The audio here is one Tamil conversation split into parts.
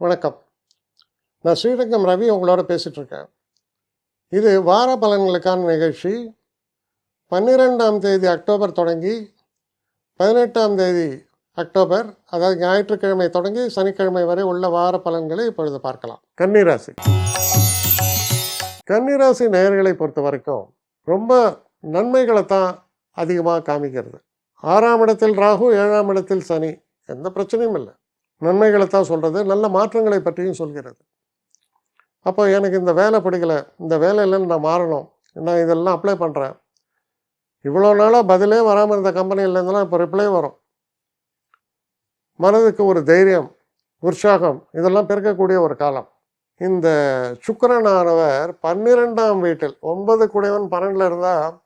வணக்கம். நான் ஸ்ரீரங்கம் ரவி உங்களோட பேசிகிட்டு இருக்கேன். இது வார பலன்களுக்கான நிகழ்ச்சி. 12ஆம் தேதி அக்டோபர் தொடங்கி 18ஆம் தேதி அக்டோபர், அதாவது ஞாயிற்றுக்கிழமை தொடங்கி சனிக்கிழமை வரை உள்ள வார பலன்களை இப்பொழுது பார்க்கலாம். கன்னிராசி. கன்னிராசி நேயர்களை பொறுத்த வரைக்கும் ரொம்ப நன்மைகளை தான் அதிகமாக காமிக்கிறது. 6ஆம் இடத்தில் ராகு, 7ஆம் இடத்தில் சனி, எந்த பிரச்சனையும் இல்லை. நன்மைகளை தான் சொல்கிறது, நல்ல மாற்றங்களை பற்றியும் சொல்கிறது. அப்போ எனக்கு இந்த வேலை பிடிக்கல, இந்த வேலையிலேருந்து நான் மாறணும், நான் இதெல்லாம் அப்ளை பண்ணுறேன், இவ்வளோ நாளாக பதிலே வராமல் இருந்த கம்பெனிலேருந்துலாம் இப்போ ரிப்ளை வரும். மனதுக்கு ஒரு தைரியம், உற்சாகம் இதெல்லாம் பெருக்கக்கூடிய ஒரு காலம். இந்த சுக்கிரனானவர் 12ஆம் வீட்டில், 9 குடைவன் 12ல் இருந்தால்,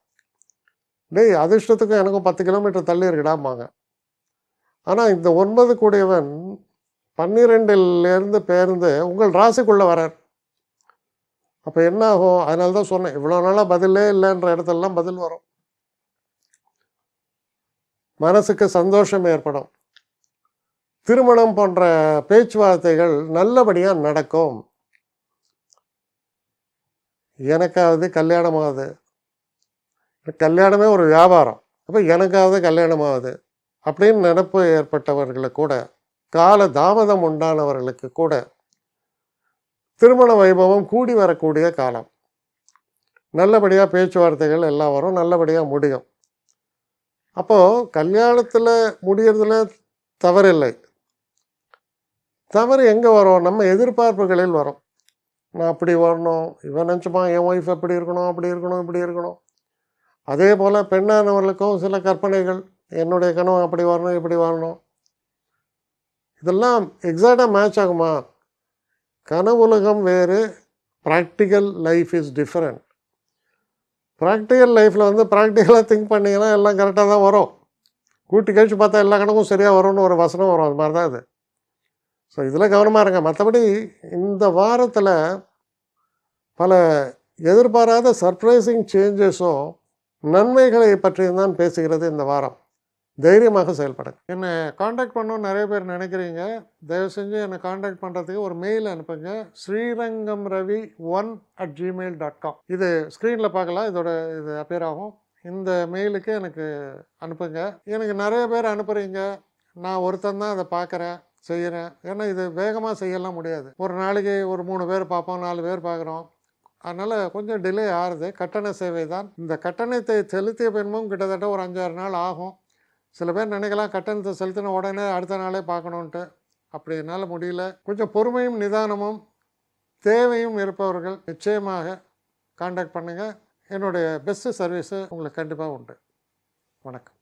டேய் அதிர்ஷ்டத்துக்கும் எனக்கும் 10 கிலோமீட்டர் தள்ளி இருக்குடாம்பாங்க. ஆனால் இந்த 9 கூடியவன் 12லேருந்து பேர்ந்து உங்கள் ராசிக்குள்ளே வரார். அப்போ என்ன ஆகும்? அதனால தான் சொன்னேன், இவ்வளோ நாளாக பதிலே இல்லைன்ற இடத்துலலாம் பதில் வரும். மனசுக்கு சந்தோஷம் ஏற்படும். திருமணம் போன்ற பேச்சுவார்த்தைகள் நல்லபடியாக நடக்கும். எனக்காவது கல்யாணமாகுது, கல்யாணமே ஒரு வியாபாரம், அப்போ எனக்காவது கல்யாணமாகுது அப்படின்னு நினைப்பு ஏற்பட்டவர்களுக்கு கூட, கால தாமதம் உண்டானவர்களுக்கு கூட திருமண வைபவம் கூடி வரக்கூடிய காலம். நல்லபடியாக பேச்சுவார்த்தைகள் எல்லாம் வரும், நல்லபடியாக முடியும். அப்போது கல்யாணத்தில் முடியறதுல தவறில்லை. தவறு எங்கே வரும்? நம்ம எதிர்பார்ப்புகளில் வரும். நான் அப்படி வரணும், இவன் நினச்சமா என் ஒய்ஃப் எப்படி இருக்கணும், அப்படி இருக்கணும், இப்படி இருக்கணும். அதே போல் பெண்ணானவர்களுக்கும் சில கற்பனைகள், என்னுடைய கனவு அப்படி வரணும், இப்படி வரணும். இதெல்லாம் எக்ஸாக்டாக மேட்ச் ஆகுமா? கனவுலகம் வேறு, practical life is different. Practical லைஃப்பில் ப்ராக்டிக்கலாக திங்க் பண்ணிங்கன்னா எல்லாம் கரெக்டாக தான் வரும். கூட்டி கழிச்சு பார்த்தா எல்லா கணக்கும் சரியாக வரும்னு ஒரு வசனம் வரும், அது மாதிரி தான் இது. ஸோ இதில் கவனமாக இருங்க. மற்றபடி இந்த வாரத்தில் பல எதிர்பாராத சர்ப்ரைசிங் சேஞ்சஸும் நன்மைகளை பற்றியும் தான் பேசுகிறது இந்த வாரம். தைரியமாக செயல்படுங்க. என்னை காண்டாக்ட் பண்ணணும்னு நிறைய பேர் நினைக்கிறீங்க. தயவு செஞ்சு என்னை காண்டாக்ட் பண்ணுறதுக்கு ஒரு மெயில் அனுப்புங்க. srirangamravi1@gmail.com. இது ஸ்க்ரீனில் பார்க்கலாம், இது அப்பியர் ஆகும். இந்த மெயிலுக்கு எனக்கு அனுப்புங்க. எனக்கு நிறைய பேர் அனுப்புகிறீங்க, நான் ஒருத்தன் தான் அதை பார்க்குறேன், செய்கிறேன். ஏன்னா இது வேகமாக செய்யலாம் முடியாது. ஒரு நாளைக்கு ஒரு 3 பேர் பார்ப்போம், 4 பேர் பார்க்குறோம். அதனால் கொஞ்சம் டிலே ஆகுது. கட்டண சேவை தான். இந்த கட்டணத்தை செலுத்திய பின்பும் கிட்டத்தட்ட ஒரு 5-6 நாள் ஆகும். சில பேர் நினைக்கலாம் கட்டணத்தை செலுத்தின உடனே அடுத்த நாளே பார்க்கணுன்ட்டு. அப்படி என்னால் முடியல. கொஞ்சம் பொறுமையும் நிதானமும் தேவையும் இருப்பவர்கள் நிச்சயமாக காண்டாக்ட் பண்ணுங்கள். என்னுடைய பெஸ்ட்டு சர்வீஸு உங்களுக்கு கண்டிப்பாக உண்டு. வணக்கம்.